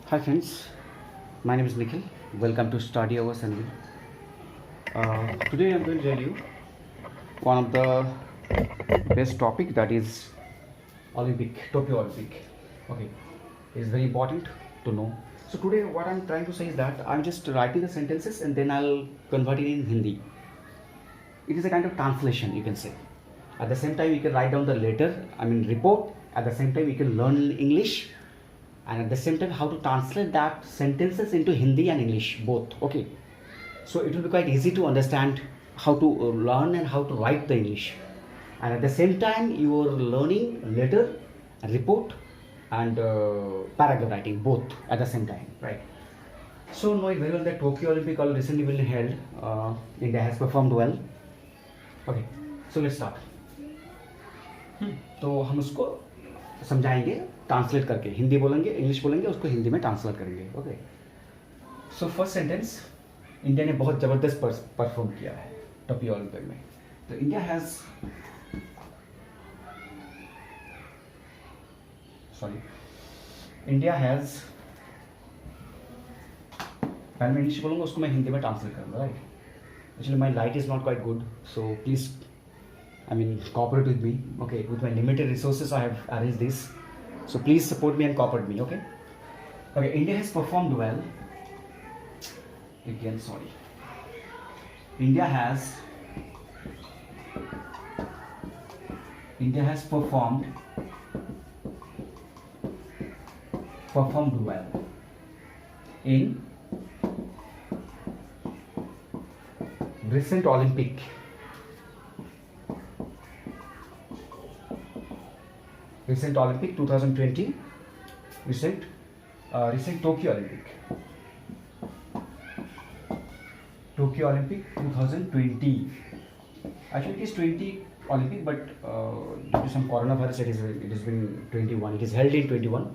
Hi friends, my name is Nikhil. Welcome to Study Hours and today I'm going to tell you one of the best topic, that is Olympic, Tokyo Olympic. Okay, it's very important to know. So today what I'm trying to say is that I'm just writing the sentences and then I'll convert it in Hindi. It is a kind of translation, you can say. At the same time you can write down the report. At the same time you can learn English, and at the same time how to translate that sentences into Hindi and English both. Okay, so it will be quite easy to understand how to learn and how to write the English, and at the same time you are learning letter and report and paragraph writing both at the same time, right? So knowing very well that Tokyo Olympic all recently been held, India has performed well. Okay, so let's start. तो हम उसको समझाएंगे translate करके, हिंदी बोलेंगे English बोलेंगे, उसको हिंदी में translate करेंगे. Okay, so first sentence, India ने बहुत ज़बरदस्त परफॉर्म किया है टोक्यो ओलंपिक में. तो इंडिया हैज़ पहले मैं इंग्लिश बोलूँगा, उसको मैं हिंदी में ट्रांसलेट करूँगा, right? Actually my light is not quite good, so please cooperate with me. Okay, with my limited resources I have arranged this, so please support me and cooperate me. Okay, India has performed well. India has performed well in recent Olympic, recent Olympic 2020, recent Tokyo Olympic 2020. Actually it is 20 Olympic, but due to some coronavirus it has been 21. It is held in 21.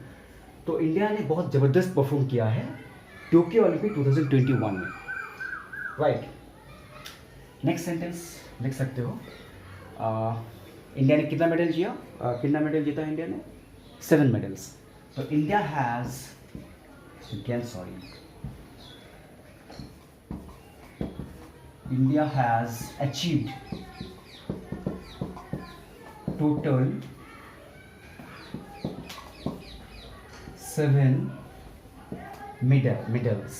तो India ने बहुत ज़बरदस्त perform किया है Tokyo Olympic 2021 में, right? Next sentence लिख सकते हो. इंडिया ने कितना मेडल जीता इंडिया ने? 7 मेडल्स. तो India has achieved total 7 medals.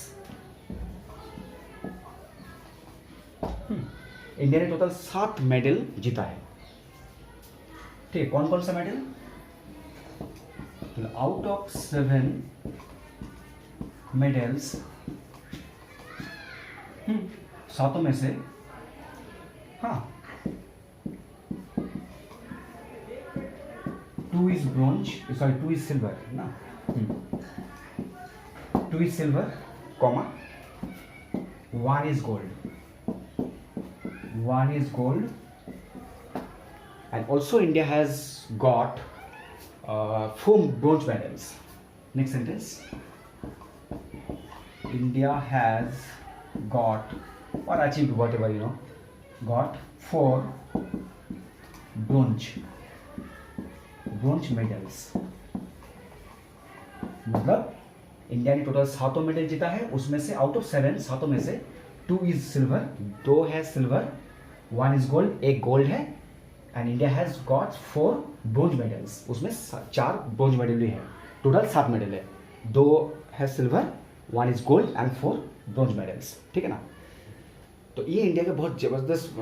India ने टोटल 7 मेडल जीता है. ठीक, कौन कौन सा मेडल? आउट ऑफ 7 मेडल्स, सातों में से 2 इज ब्रॉन्ज, 2 इज सिल्वर ना. 2 is silver, 1 is gold. And also India has got 4 bronze medals. Next sentence. India has got or achieved whatever got 4 bronze medals. मतलब इंडिया ने total 7 medal जीता है, उसमें से आउट ऑफ 7, 7 में से 2 is silver, 2 है सिल्वर, 1 इज गोल्ड, 1 गोल्ड है, and India has got 4 bronze medals. उसमें 4 ब्रोंज मेडल भी है, टोटल 7 मेडल है, 2 है silver, 1 is gold and 4 bronze medals. ठीक है ना? तो ये इंडिया का बहुत ज़बरदस्त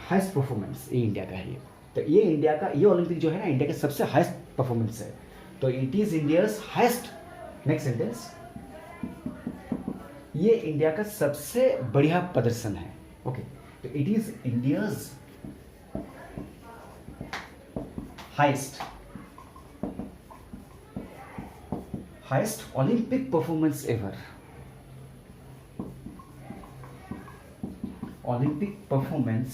हाईएस्ट परफॉर्मेंस ये इंडिया का है. तो ये इंडिया का ये ओलंपिक जो है ना, इंडिया का सबसे हाईएस्ट परफॉर्मेंस है. तो it is India's highest. Next sentence, ये इंडिया का सबसे बढ़िया प्रदर्शन है. ओके, तो it is India's highest Olympic performance ever. Olympic performance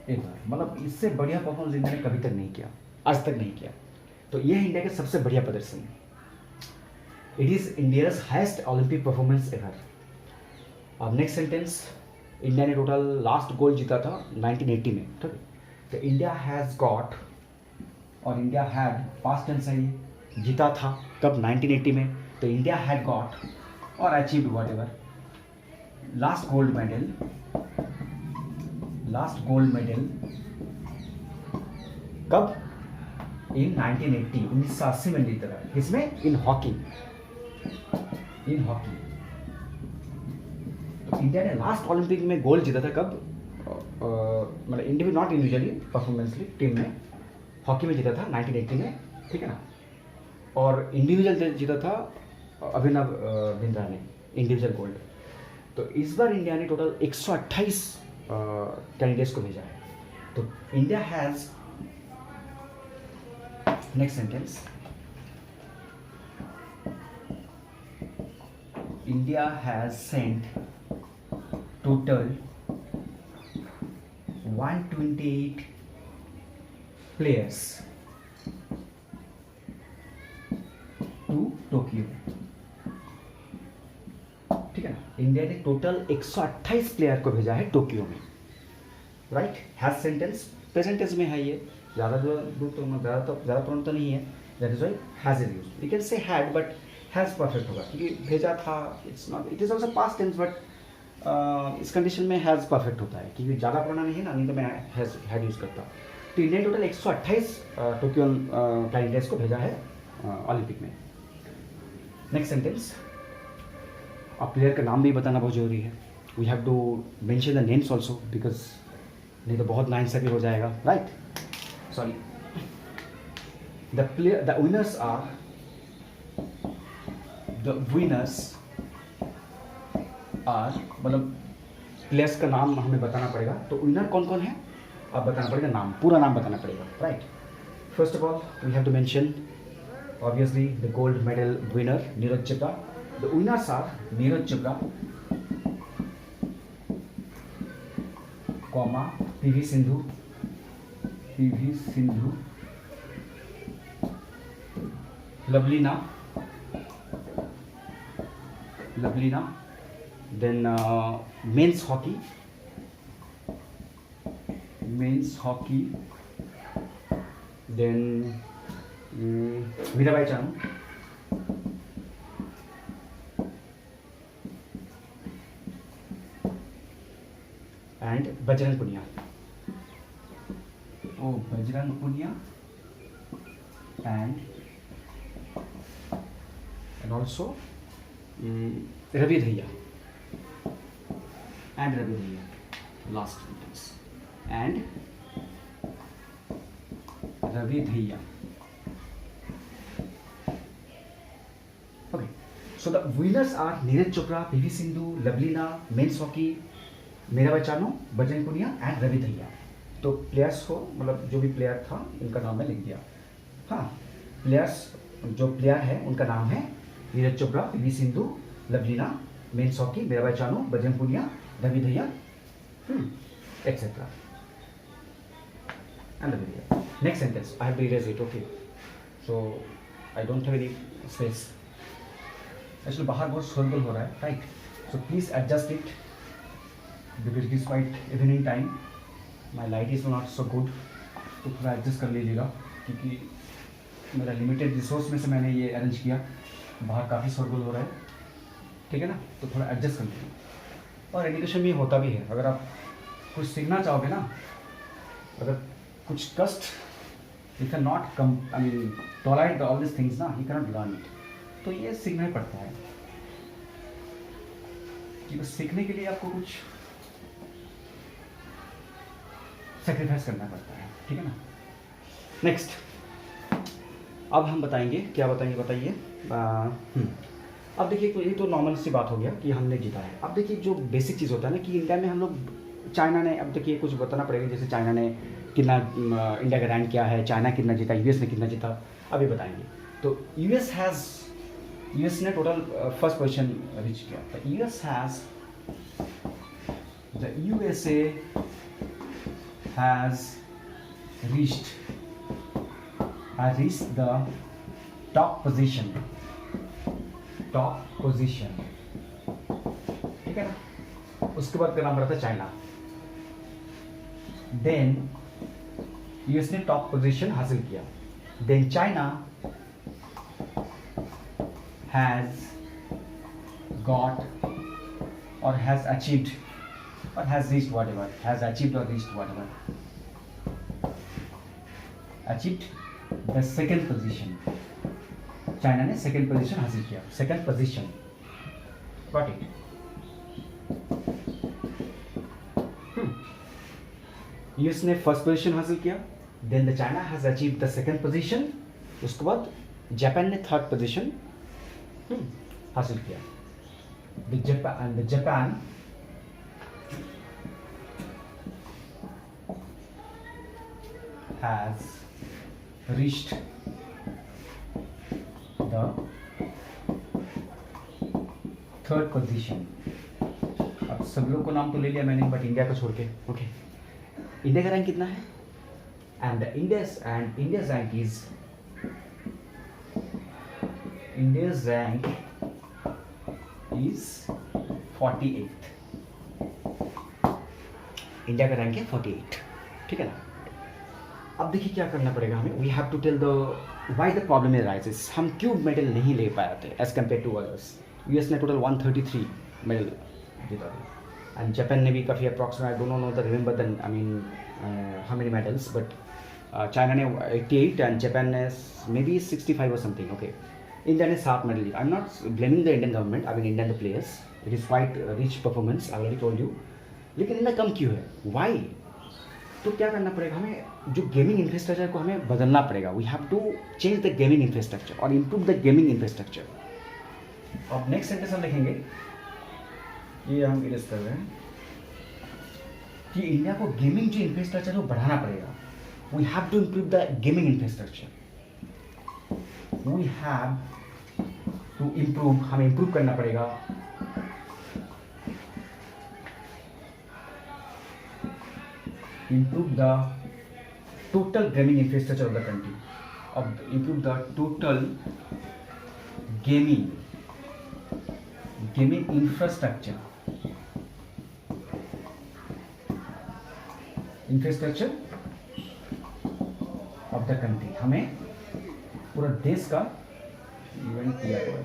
ever, मतलब इससे बढ़िया परफॉर्मेंस इंडिया ने कभी तक नहीं किया, आज तक नहीं किया. तो यह इंडिया का सबसे बढ़िया प्रदर्शन है. It is India's highest Olympic performance ever. अब नेक्स्ट सेंटेंस, इंडिया ने टोटल लास्ट गोल्ड जीता था 1980 में. ठीक है, तो इंडिया हैज़ गॉट और इंडिया हैड, पास्ट टेंस है ये, जीता था कब 1980 में, तो इंडिया हैड गॉट और achieved what ever last gold medal कब, इन 1980, 1980 में जीता था। किसमें? इन हॉकी। तो इंडिया ने लास्ट ओलंपिक में गोल्ड जीता था कब, मतलब इंडिविजुअल, नॉट इंडिविजुअली, परफॉर्मेंसली, टीम में हॉकी में जीता था 1980 में, ठीक है ना। और इंडिविजुअल जीता था अभिनव बिंद्रा ने, इंडिविजुअल गोल्ड। तो इस बार इंडिया ने टोटल 128 कैंडिडेट्स को भेजा है। तो India has, next sentence, India has sent total 128 players to Tokyo, ठीक है ना। इंडिया ने टोटल 128 प्लेयर को भेजा है टोक्यो में, right. Has sentence present tense में है ये, ज़्यादा ज़्यादा प्रॉब्लम तो नहीं है, that is why has is used. You can say had but has perfect होगा क्योंकि भेजा था, it's not, it is also past tense, but इस कंडीशन में हैज़ परफेक्ट होता है क्योंकि ज़्यादा पुराना नहीं है ना, नहीं तो मैं हैड यूज़ करता। तो इंडिया ने टोटल 128 टोक्यो कैंडिडेट्स को भेजा है ओलंपिक में। नेक्स्ट सेंटेंस, अब प्लेयर का नाम भी बताना बहुत जरूरी है। We have to mention the names also, because नहीं तो बहुत नाइंसाफी हो जाएगा, right. Sorry, the winners are, मतलब प्लेयर्स का नाम हमें बताना पड़ेगा। तो विनर कौन कौन है अब बताना पड़ेगा, नाम, पूरा नाम बताना पड़ेगा, right. First of all we have to mention obviously the gold medal winner Neeraj Chopra. The winners are Neeraj Chopra, comma PV Sindhu, Lovlina, then men's hockey, then Mirabai Chanu, and Bajrang Punia, and also Ravi Dahiya, last sentence, and Ravi Dahiya. Okay, so the winners are Neeraj Chopra, PV Sindhu, Lovlina, men's hockey, Mirabai Chanu, Bajrang Punia and Ravi Dahiya. तो players को, मतलब जो भी player था इनका नाम मैं लिख दिया। हाँ, प्लेयर्स, जो प्लेयर है उनका नाम है Neeraj Chopra, PV Sindhu, Lovlina, men's hockey, Mirabai Chanu, Bajrang Punia, Ravi Dahiya, etcetera, and Ravi Dahiya. Next sentence, I have to erase it, okay, so I don't have any space. Actually बाहर बहुत शोरगुल हो रहा है, right, so please adjust it because it is quite evening time, my light is not so good, तो थोड़ा adjust कर लीजिएगा क्योंकि मेरा लिमिटेड रिसोर्स में से मैंने ये अरेंज किया, बाहर काफ़ी शोरगुल हो रहा है, ठीक है ना, तो थोड़ा एडजस्ट कर लीजिए। और एजुकेशन में होता भी है, अगर आप कुछ सीखना चाहोगे ना, अगर कुछ कष्ट, you can not come, I mean tolerate all this things ना, you can not learn it, तो ये सीखना ही पड़ता है कि बस सीखने के लिए आपको कुछ सेक्रीफाइस करना पड़ता है, ठीक है ना। नेक्स्ट, अब हम बताएंगे, क्या बताएंगे बताइए। अब देखिए, ये तो नॉर्मल सी बात हो गया कि हमने जीता है। अब देखिए जो बेसिक चीज़ होता है ना कि इंडिया में हम लोग, चाइना ने, अब देखिए कुछ बताना पड़ेगा, जैसे चाइना ने कितना, इंडिया का रैंक क्या है, चाइना कितना जीता, यूएस ने कितना जीता, अभी बताएंगे। तो यूएस ने टोटल फर्स्ट पोजीशन रीच किया। The USA has reached the top position, ठीक है ना। उसके बाद का नाम रहता है चाइना, देन यूएस ने टॉप पोजीशन हासिल किया, then China has got or has achieved or has reached whatever, has achieved or reached whatever, achieved the second position. China ने सेकंड पोजीशन हासिल किया, second position, got it. US ने first position हासिल किया, then the China has achieved the second position, उसके बाद Japan ने third position हासिल किया। The Japan has reached the third position। अब सब लोग को नाम तो ले लिया मैंने, बट इंडिया को छोड़ के, ओके। इंडिया का रैंक कितना है? And India's rank is India's rank is 48। India का रैंक है 48, ठीक है ना। अब देखिए क्या करना पड़ेगा हमें, we have to tell the why the problem rises. हम क्यों मेडल नहीं ले पाए थे as compare to others. US ने टोटल 133 मेडल जीता था, एंड जापान ने भी काफ़ी approximate, I don't know the remember the I mean how many medals, but China ने 88 एंड जापान ने मे बी 65 और समथिंग, ओके। इंडिया ने 7 मेडल जीता। I am not blaming the Indian government, I mean Indian the players, it is quite rich performance, I already told you. लेकिन इनमें कम क्यों है, Y? तो क्या करना पड़ेगा हमें, जो गेमिंग इंफ्रास्ट्रक्चर को हमें बदलना पड़ेगा। We have to change the gaming infrastructure और इम्प्रूव द गेमिंग इंफ्रास्ट्रक्चर। अब नेक्स्ट सेंटेंस हम लिखेंगे, ये हम इरेज कर रहे हैं कि इंडिया को गेमिंग जो इंफ्रास्ट्रक्चर है वो बढ़ाना पड़ेगा। We have to improve the gaming infrastructure, we have to improve, हमें इम्प्रूव करना पड़ेगा improve the total gaming infrastructure of the country, improve the total gaming infrastructure of the country। हमें पूरा देश का इवेंट किया हुआ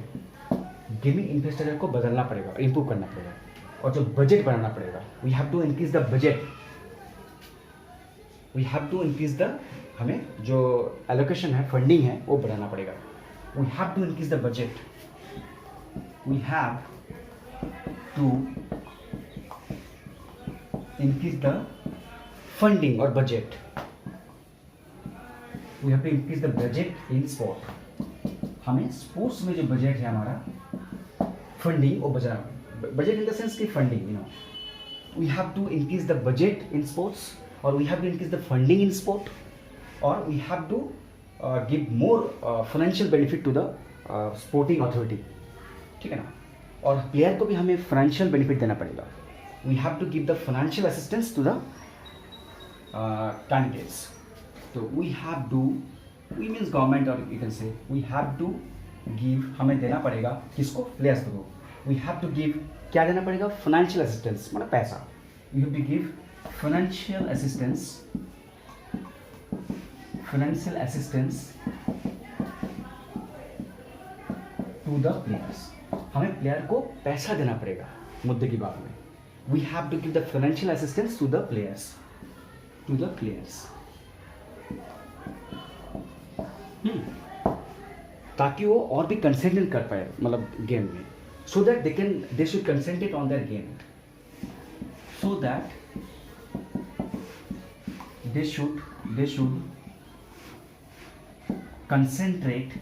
गेमिंग इंफ्रास्ट्रक्चर को बदलना पड़ेगा, इम्प्रूव करना पड़ेगा, और जो बजट बढ़ाना पड़ेगा। We have to increase the budget, we have to increase the, हमें जो एलोकेशन है, फंडिंग है, वो बढ़ाना पड़ेगा। We have to increase the budget, we have to increase the funding और budget, we have to increase the budget in sport. हमें sports में जो बजट है हमारा, फंडिंग वो बजट इन द सेंस की funding, you know, we have to increase the budget in sports, or we have to increase the funding in sport, or we have to give more financial benefit to the sporting authority, ठीक है ना। और player को भी हमें financial benefit देना पड़ेगा। we have to give the financial assistance to the candidates। तो we have to, we means government, or you can say we have to give, हमें देना पड़ेगा किसको, प्लेयर्स को। we have to give, क्या देना पड़ेगा, फाइनेंशियल असिस्टेंस, मतलब पैसा। we have to give financial assistance to the players। हमें प्लेयर को पैसा देना पड़ेगा, मुद्दे की बात में। we have to give the financial assistance to the players, ताकि वो और भी कंसेंट्रेट कर पाए, मतलब गेम में, so that they should concentrate on their game, so that they should concentrate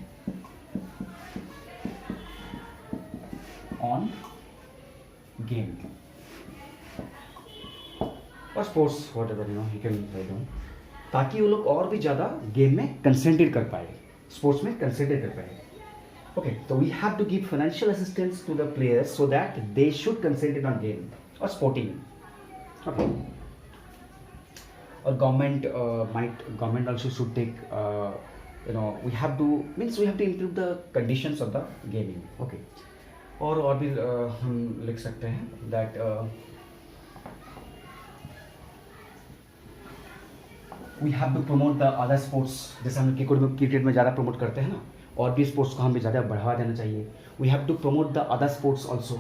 on game or sports, whatever, you know, you can write down, ताकि वो लोग और भी ज़्यादा गेम में कंसेंट्रेट कर पाए, स्पोर्ट्स में कंसेंट्रेट कर पाए। ओके, तो we have to give financial assistance to the players so that they should concentrate on game और sporting. Okay, or government also should take, you know, we have to improve the conditions of the gaming। okay, और भी हम लिख सकते हैं that we have to promote the other sports, जैसे हम cricket में ज़्यादा प्रमोट करते हैं ना, और भी स्पोर्ट्स को हमें ज़्यादा बढ़ावा देना चाहिए. We have to promote the other sports also.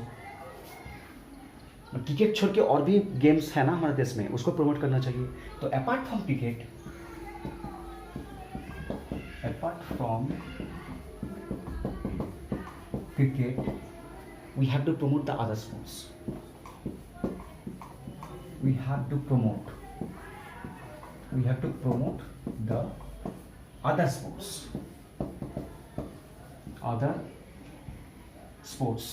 Cricket छोड़ के और भी गेम्स है ना हमारे देश में, उसको प्रमोट करना चाहिए. तो apart from cricket, we have to promote the other sports. We have to promote the other sports.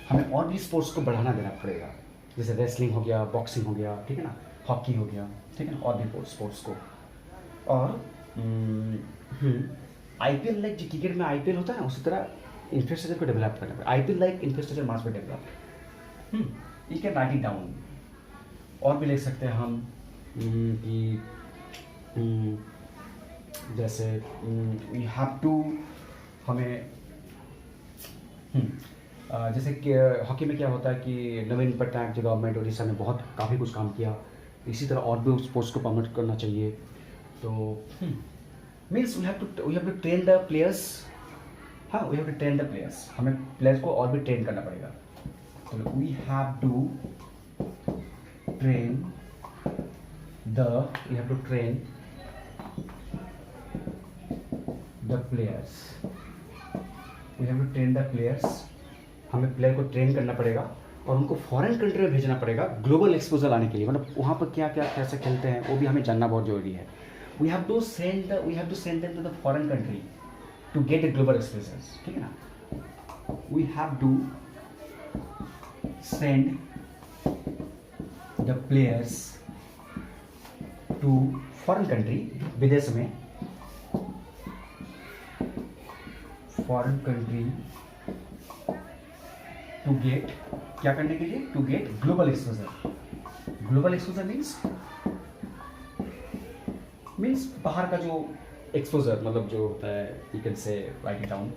हमें और भी स्पोर्ट्स को बढ़ाना देना पड़ेगा, जैसे रेसलिंग हो गया, बॉक्सिंग हो गया, ठीक है ना, हॉकी हो गया, ठीक है ना, और भी स्पोर्ट्स को. और आईपीएल लाइक जो क्रिकेट में आईपीएल होता है ना, उसी तरह इंफ्रास्ट्रक्चर को डेवलप करना पड़ेगा. आईपीएल लाइक इंफ्रास्ट्रक्चर मास में develop. You can write it down. और भी लिख सकते हैं हम कि जैसे वी हैव टू, हमें जैसे कि हॉकी में क्या होता है कि नवीन पटनायक जो गवर्नमेंट उड़ीसा ने बहुत काफ़ी कुछ काम किया, इसी तरह और भी स्पोर्ट्स को प्रमोट करना चाहिए. तो means we have to train the players. हाँ, we have to train the players. हमें प्लेयर्स को और भी ट्रेन करना पड़ेगा. तो we have to train the players. हमें प्लेयर को ट्रेन करना पड़ेगा और उनको फॉरेन कंट्री में भेजना पड़ेगा ग्लोबल एक्सपोजर लाने के लिए. मतलब वहाँ पर क्या क्या कैसे खेलते हैं वो भी हमें जानना बहुत ज़रूरी है. We have to send them to the foreign country to get the global exposure. ठीक है ना. We have to send the players to foreign country, विदेश में, फॉरेन कंट्री टू गेट, क्या करने के लिए, to get global exposure. Global exposure means बाहर का जो एक्सपोजर, मतलब जो होता है, you can say write it down,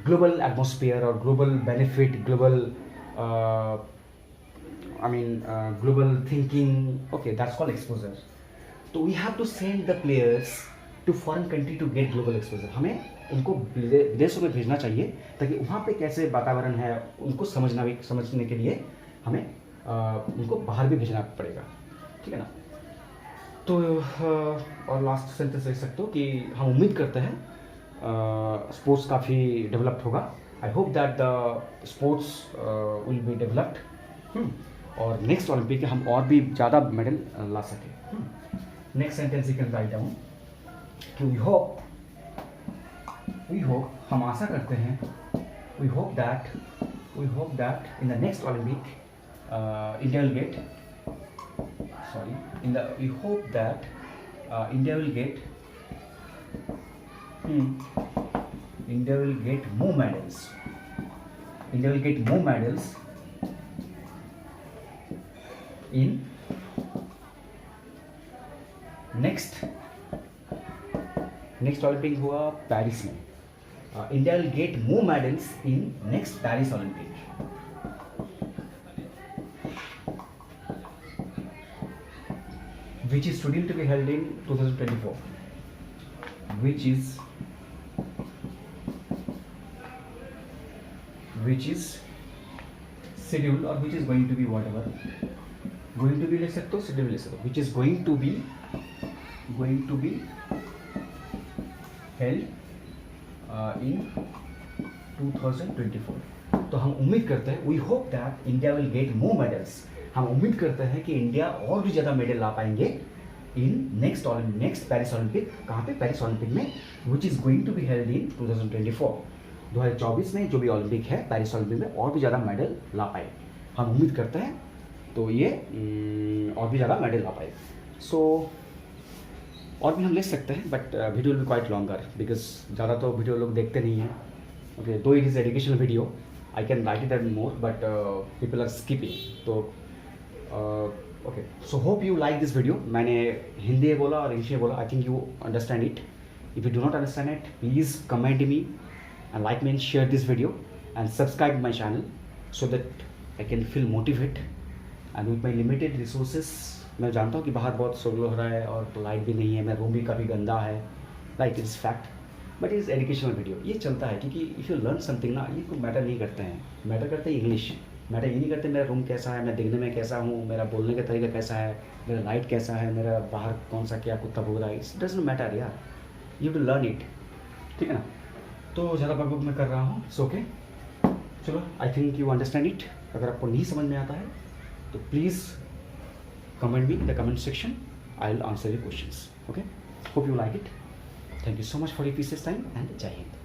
global atmosphere और global benefit, global global thinking. Okay, that's called exposure. तो we have to send the players to foreign country to get global exposure. हमें उनको विदेशों में भेजना चाहिए ताकि वहाँ पे कैसे वातावरण है उनको समझने के लिए हमें उनको बाहर भी भेजना पड़ेगा. ठीक है ना. तो और लास्ट सेंटेंस लिख सकते हो कि हम उम्मीद करते हैं स्पोर्ट्स काफ़ी डेवलप्ड होगा. I hope that the sports will be developed और नेक्स्ट ओलंपिक हम और भी ज़्यादा मेडल ला सकें. Next sentence you can write down कि वी होप, हम आशा करते हैं, we hope that in the next Olympic India will get, we hope that India will get more medals. India will get more medals in next Olympic हुआ Paris में. India will get more medals in next Paris Olympic, which is scheduled to be held in 2024, which is scheduled, or which is going to be whatever, going to be ले सकते हो, schedule ले सकते हो, which is going to be held in 2024. तो हम उम्मीद करते हैं, we hope that India will get more medals. हम उम्मीद करते हैं कि इंडिया और भी ज़्यादा मेडल ला पाएंगे इन नेक्स्ट पेरिस ओलंपिक. कहाँ पे, पेरिस ओलंपिक में, which is going to be held in 2024. 2024 में जो भी ओलंपिक है, पेरिस ओलंपिक में और भी ज़्यादा मेडल ला पाए, हम उम्मीद करते हैं. तो ये और भी ज़्यादा मेडल ला पाए. सो और भी हम ले सकते हैं, but video will be quite longer because ज़्यादा तो वीडियो लोग देखते नहीं हैं. Okay, though it is educational video, I can write it and more, but people are skipping. तो okay, so hope you like this video. मैंने हिंदी में बोला और इंग्लिश में बोला. I think you understand it. If you do not understand it, please comment me and like me and share this video and subscribe my channel so that I can feel motivated, and with my limited resources, मैं जानता हूँ कि बाहर बहुत शोर हो रहा है और लाइट भी नहीं है, मेरा रूम भी काफ़ी गंदा है, like it's fact, but is educational video, ये चलता है क्योंकि इफ़ यू लर्न समथिंग ना, ये कोई मैटर नहीं करते हैं, मैटर करते हैं इंग्लिश, मैटर ये नहीं करते मेरा रूम कैसा है, मैं दिखने में कैसा हूँ, मेरा बोलने का तरीका कैसा है, मेरा लाइट कैसा है, मेरा बाहर कौन सा क्या कुत्ता भूख रहा है, इट्स डजंट मैटर यार, यू टू लर्न इट, ठीक है ना। तो ज़्यादा बकबक मैं कर रहा हूँ, इट्स ओके। चलो, आई थिंक यू अंडरस्टैंड इट। अगर आपको नहीं समझ में आता है तो please comment me in the comment section, I will answer your questions, okay. Hope you like it. Thank you so much for your precious time and जय हिंद।